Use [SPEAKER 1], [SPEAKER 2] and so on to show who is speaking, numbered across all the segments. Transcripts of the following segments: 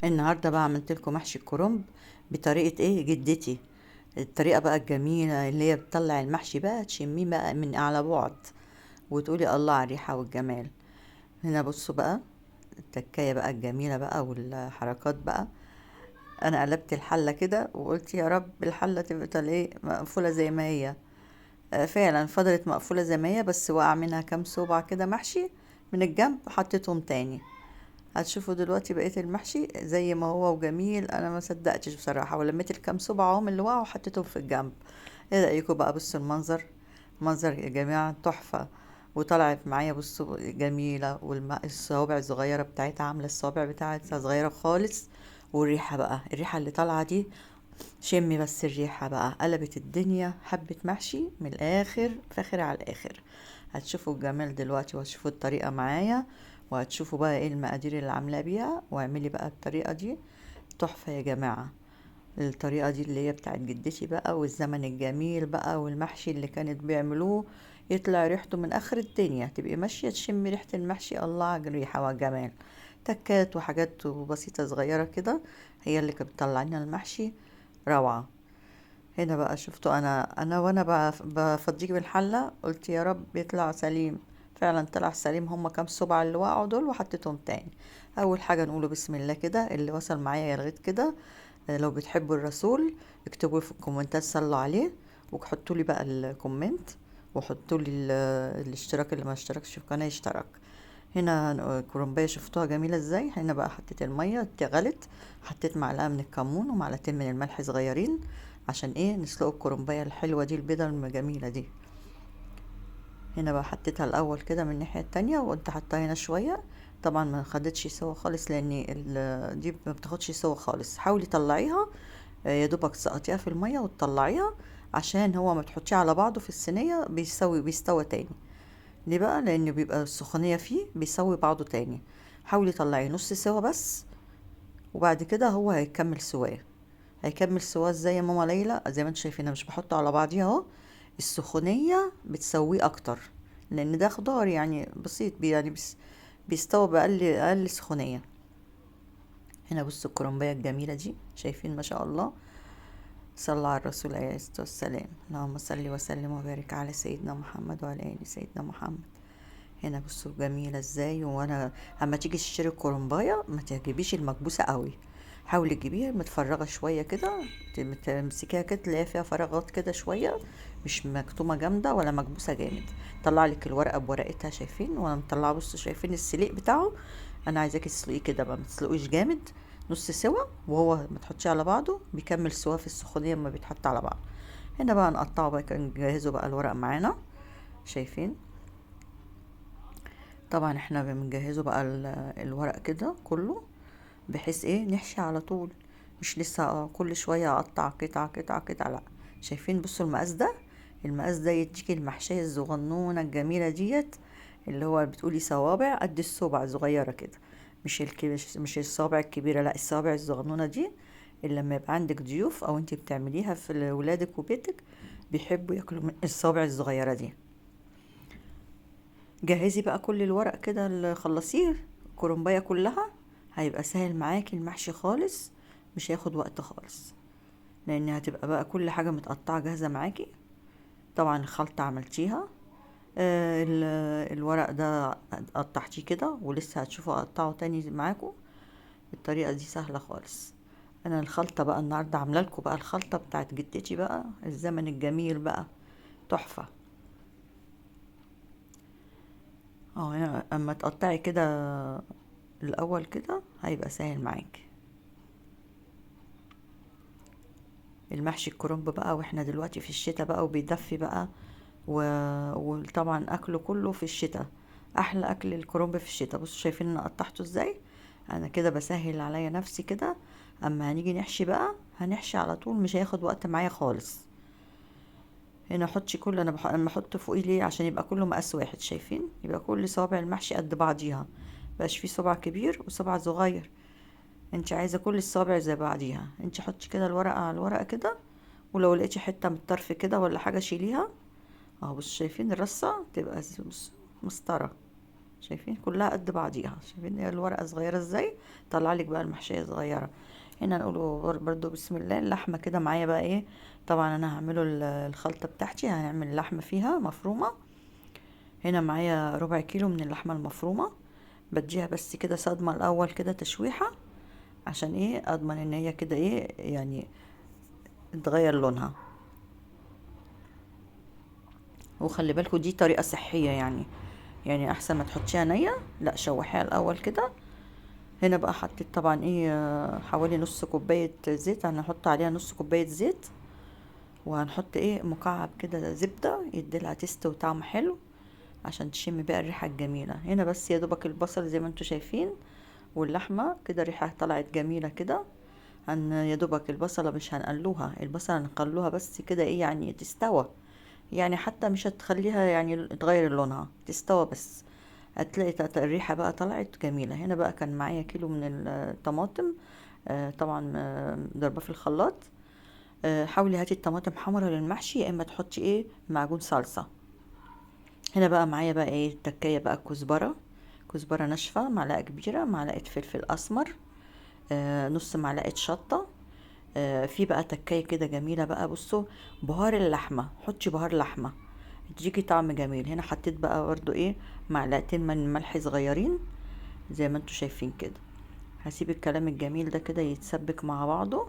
[SPEAKER 1] النهارده بقى عملت لكم محشي الكرنب بطريقه ايه جدتي. الطريقه بقى الجميله اللي هي بتطلع المحشي بقى تشميه بقى من على بعد وتقولي الله على الريحه والجمال. هنا بصوا بقى التكايه بقى الجميله بقى والحركات بقى. انا قلبت الحله كده وقلت يا رب الحله تفضل ايه مقفوله زي ما هي. فعلا فضلت مقفوله زي ما هي، بس وقع منها كام صوبع كده محشي من الجنب حطيتهم تاني. هتشوفوا دلوقتي بقية المحشي زي ما هو وجميل. انا ما صدقتش بصراحة، ولميت الكام صباعهم اللي وقعوا وحطيتهم في الجنب. ايه رأيكم بقى؟ بصوا المنظر، منظر يا جماعة تحفة. وطلعت معايا بصوا جميلة، والصوابع الصغيرة بتاعتها عاملة الصوابع بتاعتها صغيرة خالص. والريحة بقى، الريحة اللي طالعة دي شمي بس الريحة بقى قلبت الدنيا. حبة محشي من الآخر، فاخر على الآخر. هتشوفوا الجمال دلوقتي وهتشوفوا الطريقة معايا، وهتشوفوا بقى ايه المقادير اللي عاملاه بيها. واعملي بقى الطريقة دي تحفة يا جماعة. الطريقة دي اللي هي بتاعت جدتي بقى، والزمن الجميل بقى، والمحشي اللي كانت بيعملوه يطلع ريحته من آخر الدنيا. تبقي ماشية تشمي ريحة المحشي، الله على الريحة والجمال. تكات وحاجات بسيطة صغيرة كده هي اللي كانت بتطلع لنا المحشي روعة. هنا بقى شفتوا انا وانا بفضيك بالحله قلت يا رب يطلع سليم. فعلا طلع سليم، هما كام صبع اللي وقعوا دول وحطيتهم تاني. اول حاجه نقوله بسم الله كده. اللي وصل معايا لغايه كده لو بتحبوا الرسول اكتبوا في الكومنتات صلوا عليه، وحطوا لي بقى الكومنت، وحطوا لي الاشتراك. اللي ما اشتركش في القناه يشترك. هنا الكرنبايه شفتوها جميله ازاي. هنا بقى حطيت الميه غلت، حطيت معلقه من الكمون ومعلقتين من الملح صغيرين عشان ايه نسلق الكرنبايه الحلوه دي البيضه الجميله دي. هنا بقى حطيتها الاول كده من الناحيه التانية، وقلت حطها هنا شويه. طبعا ما خدتش سوا خالص لان دي ما بتاخدش سوا خالص. حاولي طلعيها يا دوبك سقطيها في الميه وتطلعيها، عشان هو ما تحطيه على بعضه في الصينيه بيستوى تاني. ليه بقى؟ لان بيبقى السخونيه فيه بيسوي بعضه تاني. حاولي طلعيه نص سوا بس، وبعد كده هو هيكمل سواه. هيكمل سواه ازاي يا ماما ليلى؟ زي ما انتم شايفين انا مش بحطه على بعضيه اهو. السخونيه بتسويه اكتر، لان ده خضار يعني بسيط يعني بيستوى باقل سخونيه. هنا بصوا الكرنبايه الجميله دي، شايفين ما شاء الله. صلى على الرسول عليه الصلاه والسلام. اللهم صل وسلم وبارك على سيدنا محمد وعلى ال سيدنا محمد. هنا بصوا جميله ازاي. وانا اما تيجي تشتري الكرنبايه ما تجيبيش المكبوسه قوي، حاولي تجيبيها متفرغه شويه كده. تمسكيها كده تلاقيها فيها فراغات كده شويه، مش مكتومه جامده ولا مكبوسه جامد. طلع لك الورقه بورقتها، شايفين وانا مطلعه؟ بصوا شايفين السليق بتاعه؟ انا عايزاكي تسلقيه كده بقى، ما تسلقوش جامد، نص سوا. وهو ما تحطيه على بعضه بيكمل سوا في السخونيه لما بيتحط على بعض. هنا بقى نقطعه بقى، نجهزه بقى الورق معانا. شايفين؟ طبعا احنا بنجهزه بقى الورق كده كله، بحيث ايه نحشي على طول. مش لسه كل شوية اقطع قطعة قطعة قطعة، لا. شايفين؟ بصوا المقاس ده، المقاس ده يديكي المحشية الصغنونة الجميلة ديت، اللي هو بتقولي صوابع قد الصبع صغيرة كده. مش الصوابع الكبيرة، لا، الصوابع الصغنونة دي اللي لما يبقى عندك ضيوف او انتي بتعمليها في ولادك وبيتك بيحبوا ياكلوا من الصوابع الصغيرة دي. جهزي بقى كل الورق كده اللي خلصيه، الكرنبايه كلها. هيبقى سهل معاكي المحشي خالص، مش هياخد وقت خالص، لان هتبقى بقى كل حاجه متقطعه جاهزه معاكي. طبعا الخلطه عملتيها. الورق ده قطعتيه كده ولسه هتشوفوا اقطعه تاني معاكم. الطريقه دي سهله خالص. انا الخلطه بقى النهارده عامله لكم بقى الخلطه بتاعت جدتي بقى، الزمن الجميل بقى، تحفه. هنا اما تقطعي كده الاول كده هيبقى سهل معاكي. المحشي الكرنب بقى، واحنا دلوقتي في الشتاء بقى وبيدفي بقى و... وطبعا اكله كله في الشتاء. احلى اكل الكرنب في الشتاء. بصوا شايفين انا قطعته ازاي؟ انا كده بسهل عليا نفسي كده. اما هنيجي نحشي بقى هنحشي على طول، مش هياخد وقت معايا خالص. هنا حطي كل انا بحط فوقيه ليه؟ عشان يبقى كله مقاس واحد. شايفين؟ يبقى كل صوابع المحشي قد بعضيها، مبقاش فيه صبع كبير وصبع صغير. انت عايزه كل الصوابع زي بعضيها. انت حطي كده الورقه على الورقه كده، ولو لقيتي حته من الطرف كده ولا حاجه شيليها. اهو بص شايفين الرصه تبقى مسطره. شايفين كلها قد بعضيها، شايفين الورقة صغيرة ازاي، طلع لك بقى المحشية صغيرة. هنا نقوله برضو بسم الله. اللحمة كده معايا بقى ايه، طبعا انا هعمله الخلطة بتاعتي، هنعمل لحمة فيها مفرومة. هنا معايا ربع كيلو من اللحمة المفرومة، بديها بس كده صدمة الاول كده تشويحة، عشان ايه اضمن ان هي كده ايه يعني تغير لونها. وخلي بالكوا دي طريقة صحية يعني احسن ما تحطيها نية، لا شوحيها الاول كده. هنا بقى حطيت طبعا ايه حوالي نص كوباية زيت، هنحط عليها نص كوباية زيت، وهنحط ايه مكعب كده زبدة يديلها تيست وطعم حلو، عشان تشمي بقى الريحة الجميلة. هنا بس يا دوبك البصل زي ما انتوا شايفين، واللحمة كده ريحة طلعت جميلة كده. يا دوبك البصلة مش هنقلوها، البصلة هنقلوها بس كده ايه يعني تستوى، يعني حتى مش هتخليها يعني تغير لونها، تستوى بس. هتلاقي الريحة بقى طلعت جميلة. هنا بقى كان معايا كيلو من الطماطم، طبعا ضربة في الخلاط. حاولي هاتي الطماطم حمرا للمحشي، يا اما تحطي ايه معجون صلصة. هنا بقى معايا بقى ايه التكاية بقى كزبرة، كزبرة ناشفة معلقة كبيرة، معلقة فلفل اسمر، نص معلقة شطة. في بقى تكاية كده جميلة بقى، بصوا بهار اللحمة، حطي بهار لحمة تديكي طعم جميل. هنا حطيت بقى برضو ايه معلقتين من ملح صغيرين زي ما انتوا شايفين كده. هسيب الكلام الجميل ده كده يتسبك مع بعضه.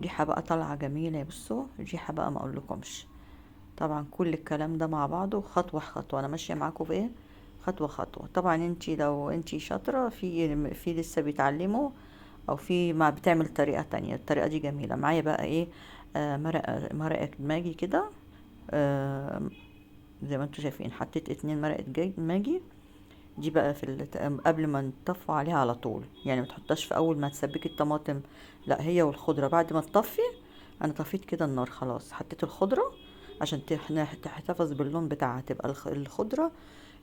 [SPEAKER 1] ريحة بقى طالعة جميلة، بصوا الريحة بقى ما اقولكمش. طبعا كل الكلام ده مع بعضه خطوة خطوة، انا ماشية معاكم في ايه خطوة خطوة. طبعا انتي لو انتي شاطرة في لسه بيتعلموا، او في ما بتعمل طريقة تانية، الطريقة دي جميلة. معايا بقى ايه مرقة ماجي كده، آه زي ما انتوا شايفين حطيت 2 مرقة ماجي. دي بقى قبل ما نطفوا عليها على طول، يعني ما تحطهاش في اول ما تسبكي الطماطم، لا هي والخضرة بعد ما تطفي. انا طفيت كده النار خلاص، حطيت الخضرة عشان تحتفظ باللون بتاعها، تبقى الخضرة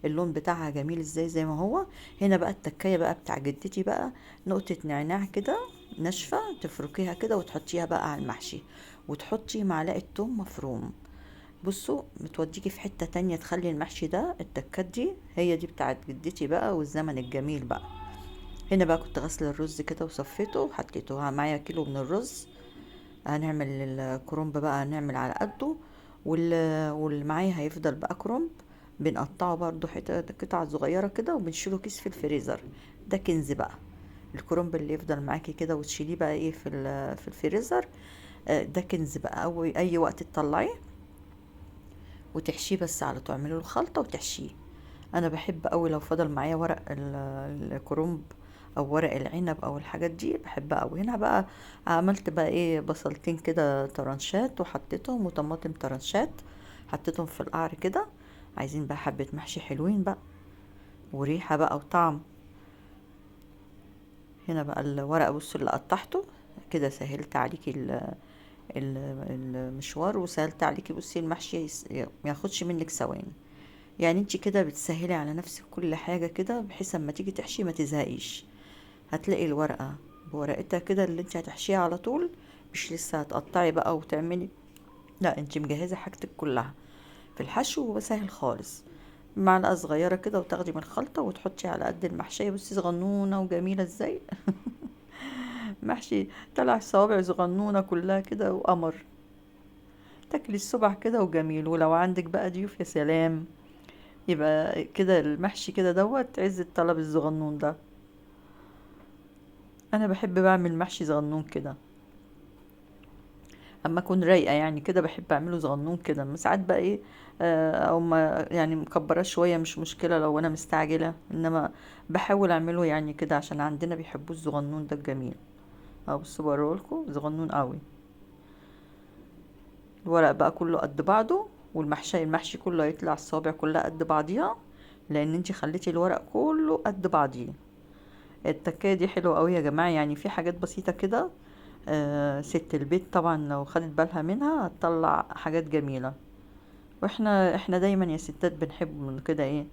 [SPEAKER 1] اللون بتاعها جميل ازاي زي ما هو. هنا بقى التكاية بقى بتاع جدتي بقى، نقطة نعناع كده ناشفة تفركيها كده وتحطيها بقى على المحشي، وتحطي معلقة توم مفروم. بصوا بتوديكي في حتة تانية، تخلي المحشي ده التكات دي هي دي بتاعت جدتي بقى والزمن الجميل بقى. هنا بقى كنت غسل الرز كده وصفيته وحطيته معايا كيلو من الرز. هنعمل الكرنب بقى، هنعمل على قده. واللي معايا هيفضل بقى كرنب، بنقطعه برضو حتت قطع صغيرة كده وبنشيله كيس في الفريزر. ده كنز بقى الكرنب اللي يفضل معاكي كده وتشيليه بقى ايه في الفريزر. ده كنز بقى، أو اي وقت تطلعيه وتحشيه، بس على تعملي له خلطة وتحشيه. انا بحب قوي لو فضل معايا ورق الكرنب او ورق العنب او الحاجات دي بحبها قوي. هنا بقى عملت بقى ايه بصلتين كده طرنشات وحطيتهم، وطماطم طرنشات حطيتهم في القعر كده. عايزين بقى حبة محشي حلوين بقى وريحة بقى وطعم. هنا بقى الورق بص اللي قطعته كده، سهلت عليكي المشوار، وسهلت عليكي بصي المحشي ما ياخدش منك ثواني. يعني انت كده بتسهلي على نفسك كل حاجة كده، بحيث اما تيجي تحشي ما تزهقيش. هتلاقي الورقة بورقتها كده اللي انت هتحشيها على طول، مش لسه هتقطعي بقى وتعملي، لا انت مجهزة حاجتك كلها في الحشو، وسهل خالص. معلقة صغيرة كده وتاخدي من الخلطة وتحطي على قد المحشية. بصي صغنونة وجميلة ازاي محشي طلع صوابع صغنونة كلها كده وقمر، تاكلي الصبح كده وجميل. ولو عندك بقى ضيوف يا سلام، يبقى كده المحشي كده دوت عز الطلب الصغنون ده. انا بحب بعمل محشي صغنون كده اما اكون رايقه، يعني كده بحب اعمله صغنون كده. اما ساعات بقى ايه او ما يعني مكبراه شويه مش مشكله لو انا مستعجله، انما بحاول اعمله يعني كده عشان عندنا بيحبوه الصغنون ده الجميل. اهو بصوا بوريهولكوا صغنون قوي. الورق بقى كله قد بعضه، المحشي كله هيطلع الصوابع كلها قد بعضيها، لان انتي خليتي الورق كله قد بعضيه. التكايه دي حلوه قوي يا جماعه، يعني في حاجات بسيطه كده ست البيت طبعا لو خدت بالها منها هتطلع حاجات جميله. واحنا دايما يا ستات بنحب من كده ايه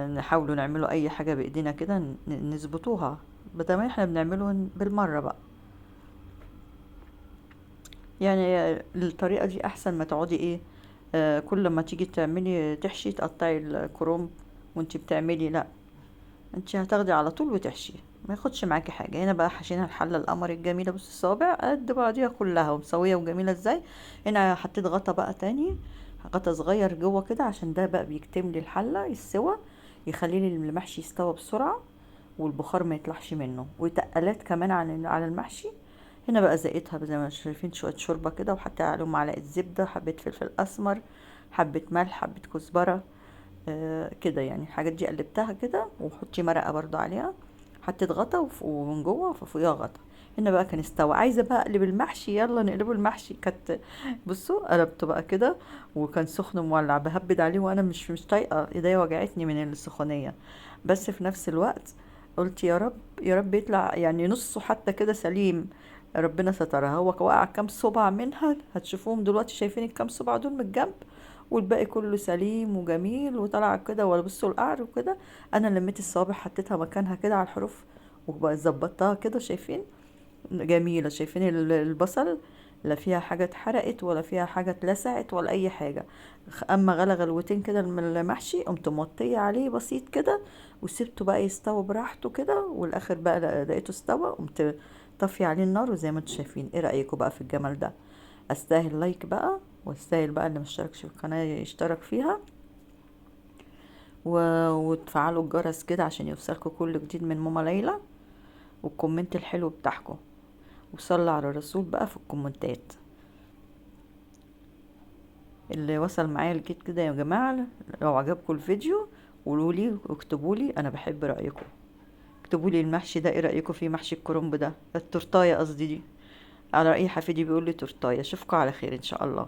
[SPEAKER 1] نحاولوا نعملوا اي حاجه بايدينا كده نظبطوها، بدل ما احنا بنعمله بالمره بقى. يعني الطريقه دي احسن ما تقعدي ايه كل ما تيجي تعملي تحشي تقطعي الكرنب وانتي بتعملي، لا، انتي هتاخدي على طول وتحشيه، ما ياخدش معاكي حاجه. هنا بقى حشينا الحله القمر الجميله، بصي الصوابع قد بعضيها كلها ومسويه وجميله ازاي. هنا حطيت غطا بقى تاني، غطا صغير جوه كده، عشان ده بقى بيكتم لي الحله السوا، يخلي لي المحشي يستوى بسرعه والبخار ما يطلعش منه، وتقلات كمان على المحشي. هنا بقى زقيتها زي ما شايفين شويه شوربه كده، وحطيت عليهم معلقه زبده، حبه فلفل اسمر، حبه ملح، حبه كزبره، كده يعني. الحاجات دي قلبتها كده، وحطي مرقه برضو عليها. حطيت غطا ومن جوه فوقيها غطا. هنا بقى كان استوى. عايزه بقى اقلب المحشي، يلا نقلبه المحشي. كانت، بصوا قلبته بقى كده، وكان سخن مولع، بهبد عليه وانا مش طايقه، ايديا وجعتني من السخونيه. بس في نفس الوقت قلت يا رب يا رب يطلع يعني نصه حتى كده سليم. ربنا سترها. هو وقع كام صبع منها، هتشوفوهم دلوقتي، شايفين الكام صبع دول من الجنب، والباقي كله سليم وجميل وطلع كده. ولا بصوا القعر وكده. انا لميت الصوابع حطيتها مكانها كده على الحروف، وظبطتها كده، شايفين جميله. شايفين البصل، لا فيها حاجه اتحرقت ولا فيها حاجه اتلسعت ولا اي حاجه. اما غلى غلوتين كده من المحشي، قمت موطيه عليه بسيط كده، وسبته بقى يستوي براحته كده. والاخر بقى لقيته استوى، قمت طفي عليه النار. وزي ما انتم شايفين، ايه رايكم بقى في الجمال ده؟ استاهل لايك بقى، واستاهل بقى اللي مشتركش في القناه يشترك فيها، وتفعلوا الجرس كده عشان يوصلكوا كل جديد من ماما ليلى، والكومنت الحلو بتاعكم. وصلوا على الرسول بقى في الكومنتات. اللي وصل معايا لجيت كده يا جماعه، لو عجبكم الفيديو قولوا لي واكتبوا لي، انا بحب رايكم. اكتبوا لي المحشي ده ايه رايكم فيه، محشي الكرنب ده، التورتايه قصدي دي. على رأي حفيدي بيقول لي تورتايه. اشوفكم على خير ان شاء الله.